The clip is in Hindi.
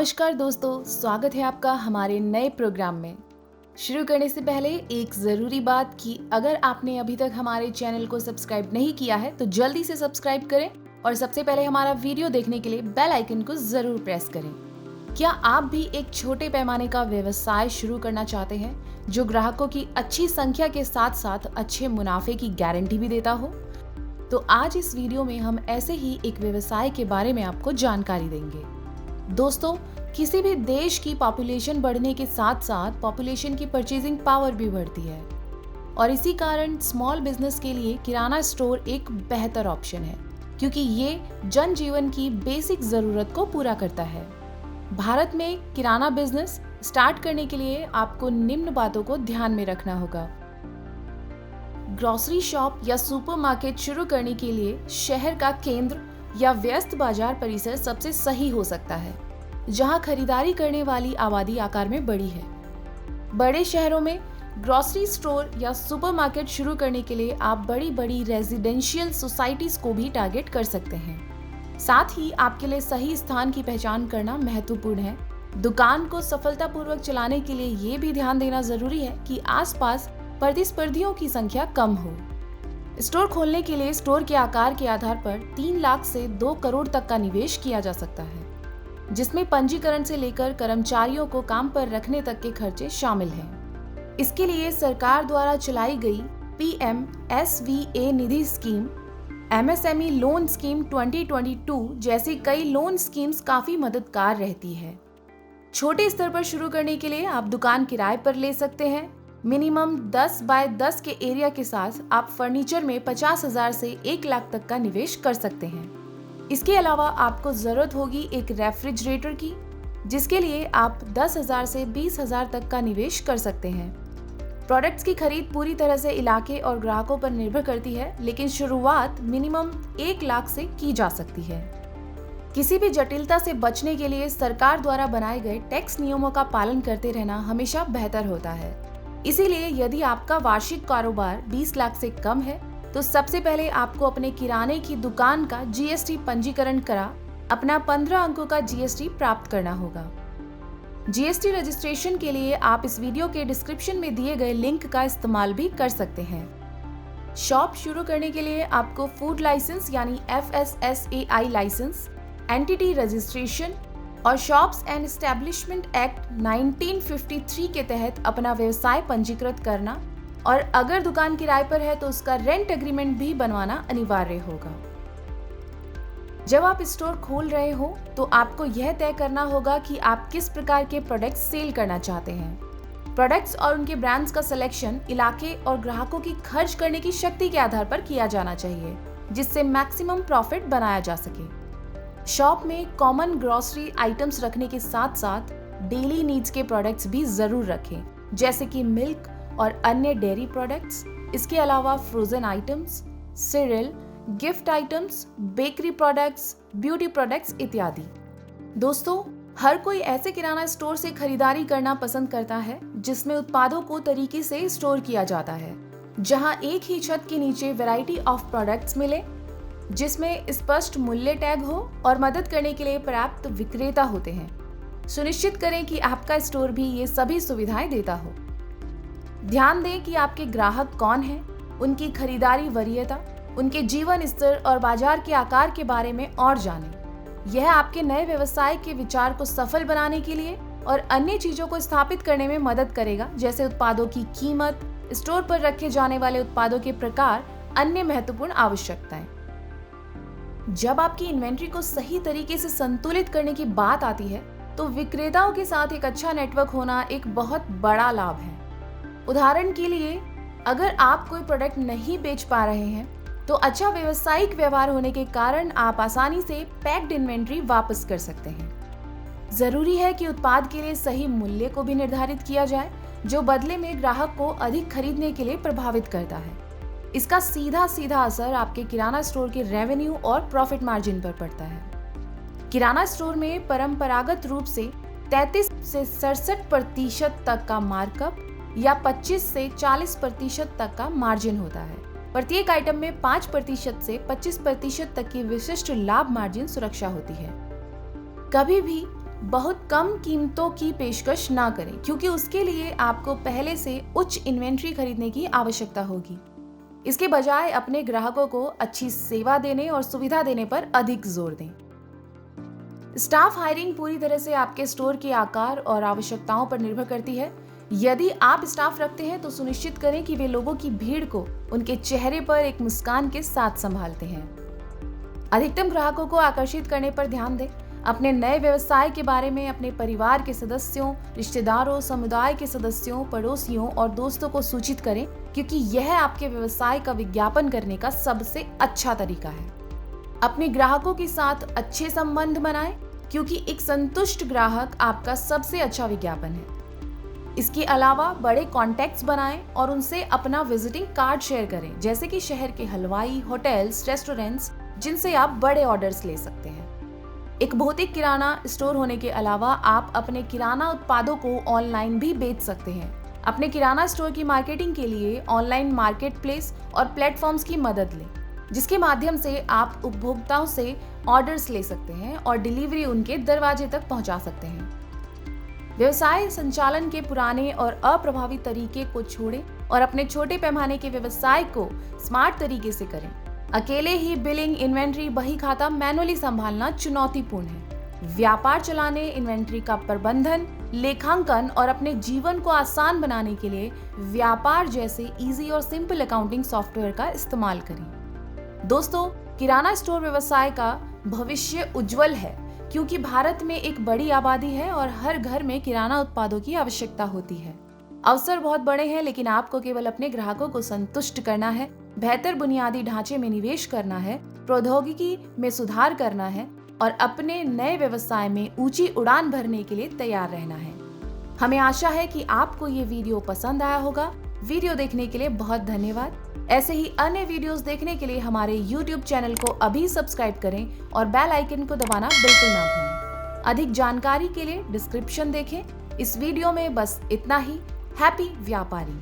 नमस्कार दोस्तों, स्वागत है आपका हमारे नए प्रोग्राम में। शुरू करने से पहले एक ज़रूरी बात कि अगर आपने अभी तक हमारे चैनल को सब्सक्राइब नहीं किया है तो जल्दी से सब्सक्राइब करें और सबसे पहले हमारा वीडियो देखने के लिए बेल आइकन को ज़रूर प्रेस करें। क्या आप भी एक छोटे पैमाने का व्यवसाय शुरू करना चाहते हैं जो ग्राहकों की अच्छी संख्या के साथ साथ अच्छे मुनाफे की गारंटी भी देता हो? तो आज इस वीडियो में हम ऐसे ही एक व्यवसाय के बारे में आपको जानकारी देंगे। दोस्तों, किसी भी देश की पॉपुलेशन बढ़ने के साथ साथ पॉपुलेशन की परचेजिंग पावर भी बढ़ती है और इसी कारण स्मॉल बिजनेस के लिए किराना स्टोर एक बेहतर ऑप्शन है, क्योंकि ये जनजीवन की बेसिक ज़रूरत को पूरा करता है। भारत में किराना बिजनेस स्टार्ट करने के लिए आपको निम्न बातों को ध्यान में रखना होगा। ग्रोसरी शॉप या सुपरमार्केट शुरू करने के लिए शहर का केंद्र या व्यस्त बाजार परिसर सबसे सही हो सकता है, जहां खरीदारी करने वाली आबादी आकार में बड़ी है। बड़े शहरों में ग्रोसरी स्टोर या सुपरमार्केट शुरू करने के लिए आप बड़ी बड़ी रेजिडेंशियल सोसाइटीज को भी टारगेट कर सकते हैं। साथ ही आपके लिए सही स्थान की पहचान करना महत्वपूर्ण है। दुकान को सफलतापूर्वक चलाने के लिए ये भी ध्यान देना जरूरी है कि आसपास प्रतिस्पर्धियों की संख्या कम हो। स्टोर खोलने के लिए स्टोर के आकार के आधार पर 3 लाख से 2 करोड़ तक का निवेश किया जा सकता है, जिसमें पंजीकरण से लेकर कर्मचारियों को काम पर रखने तक के खर्चे शामिल हैं। इसके लिए सरकार द्वारा चलाई गई PMSVA निधि स्कीम, MSME लोन स्कीम 2022 जैसी कई लोन स्कीम्स काफी मददगार रहती है। छोटे स्तर पर शुरू करने के लिए आप दुकान किराए पर ले सकते हैं। मिनिमम 10 बाय 10 के एरिया के साथ आप फर्नीचर में 50,000 से 1 लाख तक का निवेश कर सकते हैं। इसके अलावा आपको जरूरत होगी एक रेफ्रिजरेटर की, जिसके लिए आप 10,000 से 20,000 तक का निवेश कर सकते हैं। प्रोडक्ट्स की खरीद पूरी तरह से इलाके और ग्राहकों पर निर्भर करती है, लेकिन शुरुआत मिनिमम 1 लाख से की जा सकती है। किसी भी जटिलता से बचने के लिए सरकार द्वारा बनाए गए टैक्स नियमों का पालन करते रहना हमेशा बेहतर होता है। इसीलिए यदि आपका वार्षिक कारोबार 20 लाख से कम है तो सबसे पहले आपको अपने किराने की दुकान का GST पंजीकरण करा अपना 15 अंकों का GST प्राप्त करना होगा। GST रजिस्ट्रेशन के लिए आप इस वीडियो के डिस्क्रिप्शन में दिए गए लिंक का इस्तेमाल भी कर सकते हैं। शॉप शुरू करने के लिए आपको फूड लाइसेंस यानी FSSAI लाइसेंस, एंटिटी रजिस्ट्रेशन और शॉप्स एंड एस्टेब्लिशमेंट एक्ट 1953 के तहत अपना व्यवसाय पंजीकृत करना और अगर दुकान किराए पर है तो उसका रेंट एग्रीमेंट भी बनवाना अनिवार्य होगा। जब आप स्टोर खोल रहे हो तो आपको यह तय करना होगा कि आप किस प्रकार के प्रोडक्ट्स सेल करना चाहते हैं। प्रोडक्ट्स और उनके ब्रांड्स का सिलेक्शन इलाके और ग्राहकों की खर्च करने की शक्ति के आधार पर किया जाना चाहिए, जिससे मैक्सिमम प्रॉफिट बनाया जा सके। शॉप में कॉमन ग्रोसरी आइटम्स रखने के साथ साथ डेली नीड्स के प्रोडक्ट्स भी जरूर रखें, जैसे कि मिल्क और अन्य डेयरी प्रोडक्ट्स। इसके अलावा frozen items, serial, gift items, bakery products, beauty products इत्यादि। दोस्तों, हर कोई ऐसे किराना स्टोर से खरीदारी करना पसंद करता है जिसमें उत्पादों को तरीके से स्टोर किया जाता है, जहां एक ही छत के नीचे वैरायटी ऑफ प्रोडक्ट्स मिले, जिसमें स्पष्ट मूल्य टैग हो और मदद करने के लिए पर्याप्त विक्रेता होते हैं। सुनिश्चित करें कि आपका स्टोर भी ये सभी सुविधाएं देता हो। ध्यान दें कि आपके ग्राहक कौन हैं, उनकी खरीदारी वरीयता, उनके जीवन स्तर और बाजार के आकार के बारे में और जानें। यह आपके नए व्यवसाय के विचार को सफल बनाने के लिए और अन्य चीजों को स्थापित करने में मदद करेगा, जैसे उत्पादों की कीमत, स्टोर पर रखे जाने वाले उत्पादों के प्रकार, अन्य महत्वपूर्ण आवश्यकताएं। जब आपकी इन्वेंट्री को सही तरीके से संतुलित करने की बात आती है तो विक्रेताओं के साथ एक अच्छा नेटवर्क होना एक बहुत बड़ा लाभ है। उदाहरण के लिए, अगर आप कोई प्रोडक्ट नहीं बेच पा रहे हैं तो अच्छा व्यावसायिक व्यवहार होने के कारण आप आसानी से पैक्ड इन्वेंट्री वापस कर सकते हैं। जरूरी है कि उत्पाद के लिए सही मूल्य को भी निर्धारित किया जाए, जो बदले में ग्राहक को अधिक खरीदने के लिए प्रभावित करता है। इसका सीधा असर आपके किराना स्टोर के रेवेन्यू और प्रॉफिट मार्जिन पर पड़ता है। किराना स्टोर में परंपरागत रूप से 33 से 67% तक का मार्कअप या 25 से 40% तक का मार्जिन होता है। प्रत्येक आइटम में 5% से 25% तक की विशिष्ट लाभ मार्जिन सुरक्षा होती है। कभी भी बहुत कम कीमतों की पेशकश ना करें, क्योंकि उसके लिए आपको पहले से उच्च इन्वेंट्री खरीदने की आवश्यकता होगी। इसके बजाय अपने ग्राहकों को अच्छी सेवा देने और सुविधा देने पर अधिक जोर दें। स्टाफ हायरिंग पूरी तरह से आपके स्टोर के आकार और आवश्यकताओं पर निर्भर करती है। यदि आप स्टाफ रखते हैं तो सुनिश्चित करें कि वे लोगों की भीड़ को उनके चेहरे पर एक मुस्कान के साथ संभालते हैं। अधिकतम ग्राहकों को आकर्षित करने पर ध्यान दें। अपने नए व्यवसाय के बारे में अपने परिवार के सदस्यों, रिश्तेदारों, समुदाय के सदस्यों, पड़ोसियों और दोस्तों को सूचित करें, क्योंकि यह आपके व्यवसाय का विज्ञापन करने का सबसे अच्छा तरीका है। अपने ग्राहकों के साथ अच्छे संबंध बनाएं, क्योंकि एक संतुष्ट ग्राहक आपका सबसे अच्छा विज्ञापन है। इसके अलावा बड़े कॉन्टैक्ट्स बनाएं और उनसे अपना विजिटिंग कार्ड शेयर करें, जैसे कि शहर के हलवाई, होटल्स, रेस्टोरेंट्स, जिनसे आप बड़े ऑर्डर्स ले सकते हैं। एक भौतिक किराना स्टोर होने के अलावा आप अपने किराना उत्पादों को ऑनलाइन भी बेच सकते हैं। अपने किराना स्टोर की मार्केटिंग के लिए ऑनलाइन मार्केट प्लेस और प्लेटफॉर्म्स की मदद लें, जिसके माध्यम से आप उपभोक्ताओं से ऑर्डर्स ले सकते हैं और डिलीवरी उनके दरवाजे तक पहुंचा सकते हैं। व्यवसाय संचालन के पुराने और अप्रभावी तरीके को छोड़ें और अपने छोटे पैमाने के व्यवसाय को स्मार्ट तरीके से करें। अकेले ही बिलिंग, इन्वेंट्री, बही खाता मैनुअली संभालना चुनौतीपूर्ण है। व्यापार चलाने, इन्वेंट्री का प्रबंधन, लेखांकन और अपने जीवन को आसान बनाने के लिए व्यापार जैसे इजी और सिंपल अकाउंटिंग सॉफ्टवेयर का इस्तेमाल करें। दोस्तों, किराना स्टोर व्यवसाय का भविष्य उज्जवल है, क्योंकि भारत में एक बड़ी आबादी है और हर घर में किराना उत्पादों की आवश्यकता होती है। अवसर बहुत बड़े हैं, लेकिन आपको केवल अपने ग्राहकों को संतुष्ट करना है, बेहतर बुनियादी ढांचे में निवेश करना है, प्रौद्योगिकी में सुधार करना है और अपने नए व्यवसाय में ऊंची उड़ान भरने के लिए तैयार रहना है। हमें आशा है कि आपको ये वीडियो पसंद आया होगा। वीडियो देखने के लिए बहुत धन्यवाद। ऐसे ही अन्य वीडियोस देखने के लिए हमारे YouTube चैनल को अभी सब्सक्राइब करें और बेल आइकन को दबाना बिल्कुल ना भूलें। अधिक जानकारी के लिए डिस्क्रिप्शन देखें। इस वीडियो में बस इतना ही। हैप्पी व्यापारी।